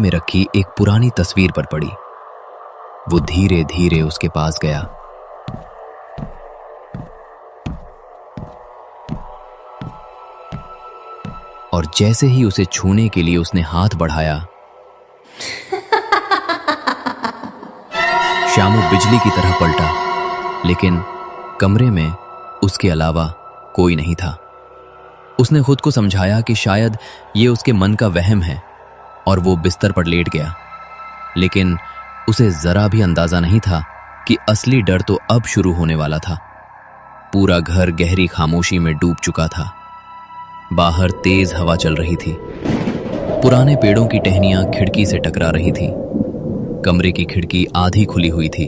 में रखी एक पुरानी तस्वीर पर पड़ी। वो धीरे धीरे उसके पास गया। और जैसे ही उसे छूने के लिए उसने हाथ बढ़ाया, श्यामू बिजली की तरह पलटा, लेकिन कमरे में उसके अलावा कोई नहीं था। उसने खुद को समझाया कि शायद ये उसके मन का वहम है और वो बिस्तर पर लेट गया, लेकिन उसे जरा भी अंदाजा नहीं था कि असली डर तो अब शुरू होने वाला था। पूरा घर गहरी खामोशी में डूब चुका था। बाहर तेज हवा चल रही थी। पुराने पेड़ों की टहनियां खिड़की से टकरा रही थी। कमरे की खिड़की आधी खुली हुई थी।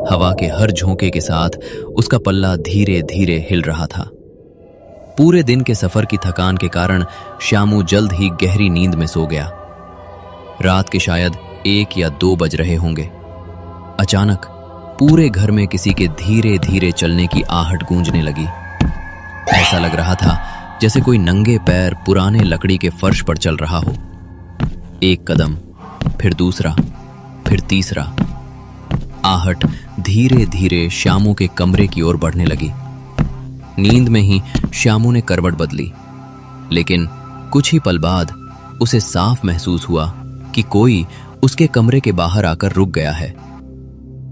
हवा के हर झोंके के साथ उसका पल्ला धीरे धीरे हिल रहा था। पूरे दिन के सफर की थकान के कारण श्यामू जल्द ही गहरी नींद में सो गया। रात के शायद 1 या 2 बज रहे होंगे। अचानक पूरे घर में किसी के धीरे धीरे चलने की आहट गूंजने लगी। ऐसा लग रहा था जैसे कोई नंगे पैर पुराने लकड़ी के फर्श पर चल रहा हो। एक कदम, फिर दूसरा, फिर तीसरा। आहट धीरे धीरे श्यामू के कमरे की ओर बढ़ने लगी। नींद में ही श्यामू ने करवट बदली, लेकिन कुछ ही पल बाद उसे साफ महसूस हुआ कि कोई उसके कमरे के बाहर आकर रुक गया है।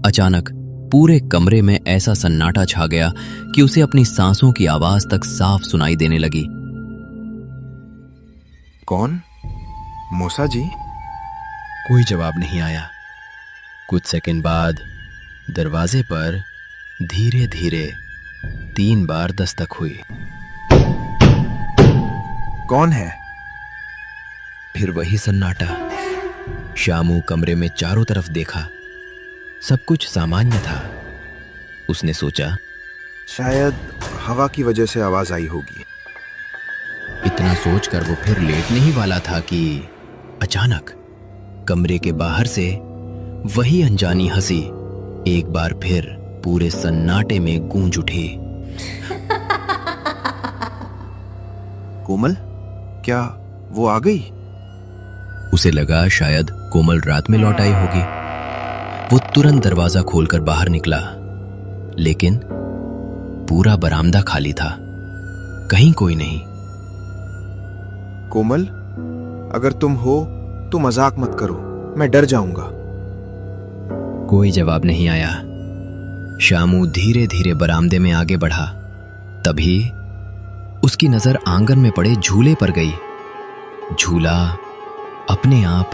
अचानक पूरे कमरे में ऐसा सन्नाटा छा गया कि उसे अपनी सांसों की आवाज तक साफ सुनाई देने लगी। कौन? मूसा जी? कोई जवाब नहीं आया। कुछ सेकंड बाद दरवाजे पर धीरे धीरे 3 बार दस्तक हुई। कौन है? फिर वही सन्नाटा। श्यामू कमरे में चारों तरफ देखा। सब कुछ सामान्य था। उसने सोचा, शायद हवा की वजह से आवाज आई होगी। इतना सोचकर वो फिर लेटने ही वाला था कि अचानक कमरे के बाहर से वही अनजानी हंसी एक बार फिर पूरे सन्नाटे में गूंज उठी। कोमल, क्या वो आ गई? उसे लगा शायद कोमल रात में लौट आई होगी। वो तुरंत दरवाजा खोलकर बाहर निकला, लेकिन पूरा बरामदा खाली था। कहीं कोई नहीं। कोमल, अगर तुम हो तो मजाक मत करो, मैं डर जाऊंगा। कोई जवाब नहीं आया। श्यामू धीरे धीरे बरामदे में आगे बढ़ा। तभी उसकी नजर आंगन में पड़े झूले पर गई। झूला अपने आप